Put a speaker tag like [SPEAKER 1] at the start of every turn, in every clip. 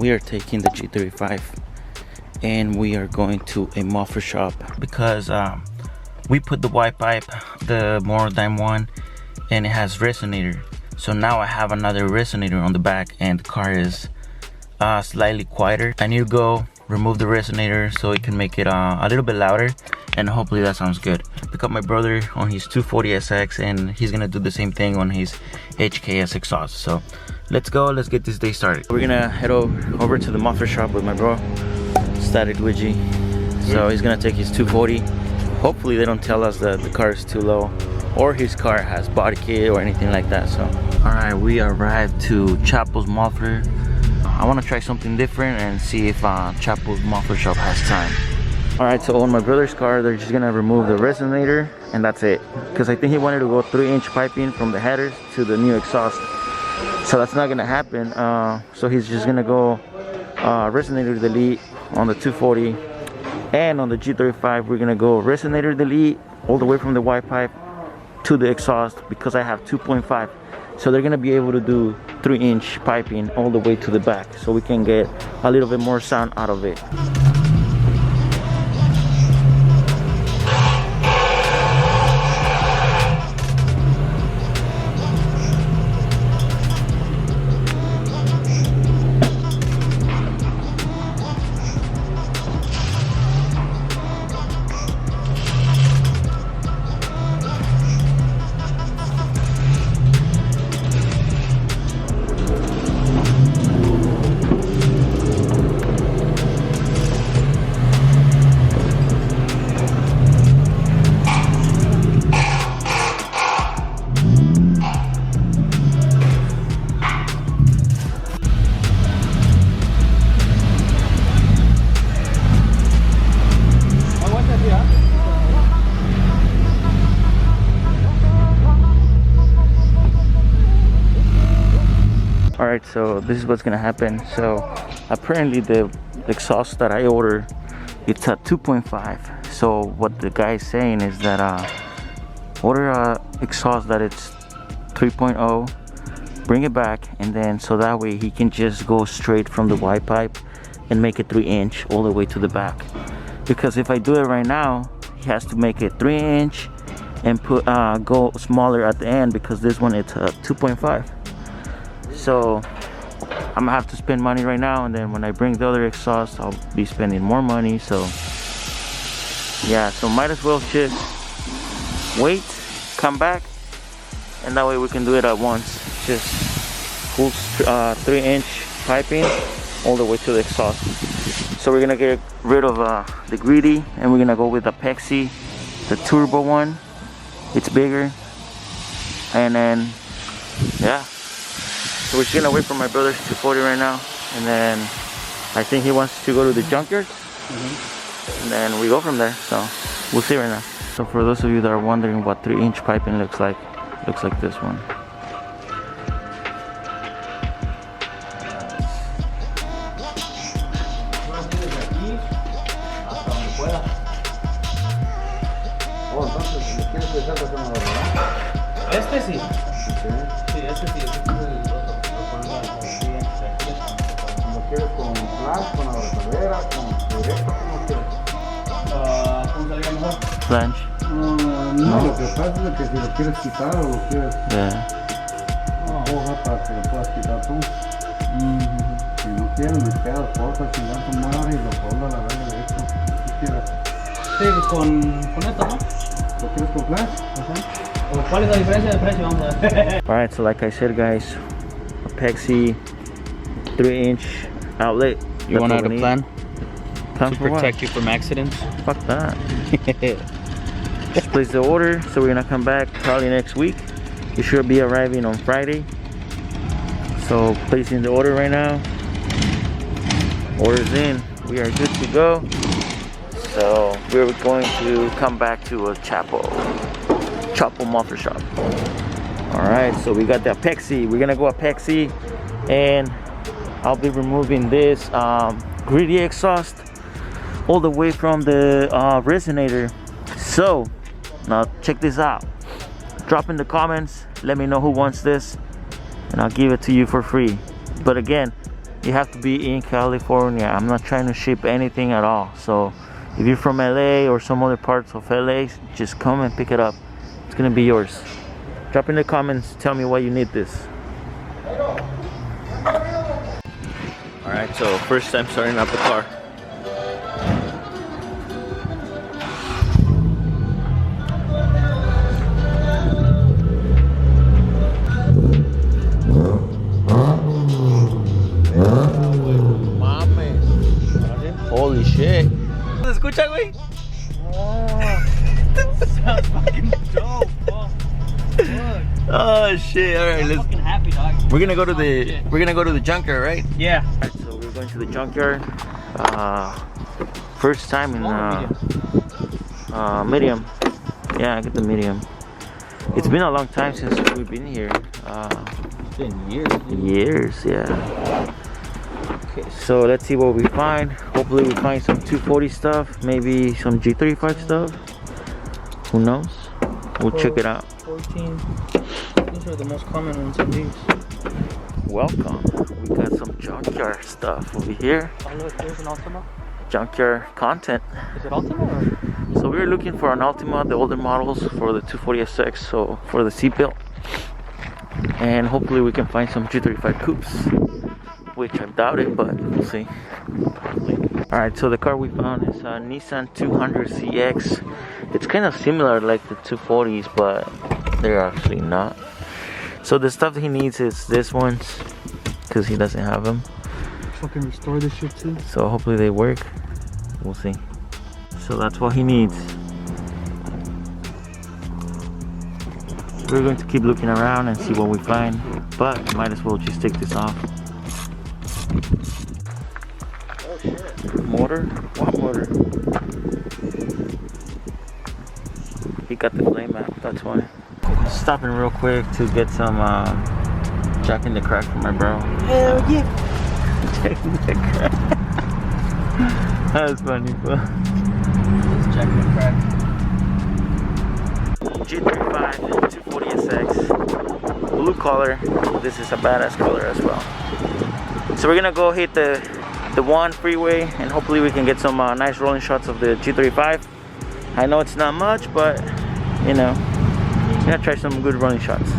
[SPEAKER 1] we are taking the G35 and we are going to a muffler shop because we put the white pipe, the monodyne one, and it has resonator. So now I have another resonator on the back and the car is slightly quieter. I need to go remove the resonator so it can make it a little bit louder, and hopefully that sounds good. Pick up my brother on his 240SX and he's gonna do the same thing on his HKS exhaust. So let's go, let's get this day started. We're gonna head over to the muffler shop with my bro, Static Luigi. So he's gonna take his 240. Hopefully they don't tell us that the car is too low or his car has body kit or anything like that. So alright, we arrived to Chapo's muffler. I want to try something different and see if Chapo's muffler shop has time. Alright, so on my brother's car, they're just gonna remove the resonator and that's it. Because I think he wanted to go 3-inch piping from the headers to the new exhaust. So that's not gonna happen. So he's just gonna go resonator delete on the 240, and on the G35 we're gonna go resonator delete all the way from the white pipe to the exhaust because I have 2.5. So they're gonna be able to do 3-inch piping all the way to the back so we can get a little bit more sound out of it. Alright, so this is what's gonna happen. So apparently the exhaust that I ordered, it's at 2.5. So what the guy is saying is that order a exhaust that it's 3.0, bring it back, and then so that way he can just go straight from the white pipe and make it 3-inch all the way to the back. Because if I do it right now, he has to make it 3-inch and put go smaller at the end because this one it's 2.5. So I'm gonna have to spend money right now, and then when I bring the other exhaust I'll be spending more money. So yeah, so might as well just wait, come back, and that way we can do it at once. Just full 3-inch piping all the way to the exhaust. So we're gonna get rid of the GREDDY and we're gonna go with the Pexi, the turbo one. It's bigger, and then yeah. So we're just gonna wait for my brother's 240 right now, and then I think he wants to go to the junkyard, and then we go from there. So we'll see right now. So for those of you that are wondering what 3-inch piping looks like this one.
[SPEAKER 2] Este sí. Sí, este sí. Como quieres, con flash, con abrazadera, con directo, como quieres. ¿Cómo salga mejor?
[SPEAKER 1] Flange.
[SPEAKER 2] No, lo que pasa es que si lo quieres quitar o lo quieres hoja para que lo puedas quitar tú. Si no quieres, me quedas corta, chingando tu madre y lo pongo a la verga de esto. ¿Qué quieres? Sí, con esto, ¿no? ¿Lo quieres con flash? ¿Cuál es la diferencia de precio? Vamos a ver.
[SPEAKER 1] Alright, so like I said, guys, a Pexi 3-inch outlet.
[SPEAKER 3] You want to have a plan
[SPEAKER 1] to
[SPEAKER 3] protect you from accidents?
[SPEAKER 1] Fuck that. Just place the order, so we're gonna come back probably next week. It should be arriving on Friday. So placing the order right now. Orders in. We are good to go. So we're going to come back to a Chapo muffler shop. Alright, so we got the Pexi. We're gonna go a Pexi, and I'll be removing this GREDDY exhaust all the way from the resonator. So now check this out. Drop in the comments, let me know who wants this, and I'll give it to you for free. But again, you have to be in California. I'm not trying to ship anything at all. So if you're from LA or some other parts of LA, just come and pick it up. It's gonna be yours. Drop in the comments, tell me why you need this. Alright, so first time starting up the car. Holy shit. ¿Se escucha, güey?
[SPEAKER 3] Sounds fucking dope.
[SPEAKER 1] Oh shit! All right,
[SPEAKER 3] I'm fucking happy, dog.
[SPEAKER 1] We're gonna go to the junkyard, right?
[SPEAKER 3] Yeah.
[SPEAKER 1] Alright, so we're going to the junkyard. First time in medium. Yeah, I get the medium. It's been a long time since we've been here.
[SPEAKER 3] It's been years.
[SPEAKER 1] Years, yeah. Okay, so let's see what we find. Hopefully we find some 240 stuff, maybe some G35 stuff. Who knows? We'll check it out.
[SPEAKER 3] 14. These are the most common ones of these.
[SPEAKER 1] Welcome. We got some junkyard stuff over here.
[SPEAKER 3] Oh look, there's an Altima.
[SPEAKER 1] Junkyard content.
[SPEAKER 3] Is it Altima or?
[SPEAKER 1] So we were looking for an Altima, the older models for the 240SX, so for the seat belt. And hopefully we can find some G35 Coupes, which I doubt it, but we'll see. Alright, so the car we found is a Nissan 200CX. It's kind of similar like the 240s, but they're actually not. So the stuff that he needs is this ones, because he doesn't have them.
[SPEAKER 3] Fucking restore this shit too.
[SPEAKER 1] So hopefully they work. We'll see. So that's what he needs. We're going to keep looking around and see what we find, but might as well just take this off.
[SPEAKER 3] Oh shit.
[SPEAKER 1] Motor? What motor? He got the flame map, that's why. Stopping real quick to get some Jack in the Crack for my bro.
[SPEAKER 3] Hell yeah.
[SPEAKER 1] Jack in the Crack. That was funny, bro.
[SPEAKER 3] It's Jack in the Crack.
[SPEAKER 1] G35 240SX. Blue color. This is a badass color as well. So we're gonna go hit the wont freeway and hopefully we can get some nice rolling shots of the G35. I know it's not much, but you know, I'm gonna try some good rolling shots.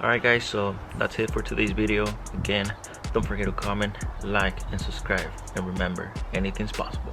[SPEAKER 1] Alright guys, so that's it for today's video. Again, don't forget to comment, like, and subscribe. And remember, anything's possible.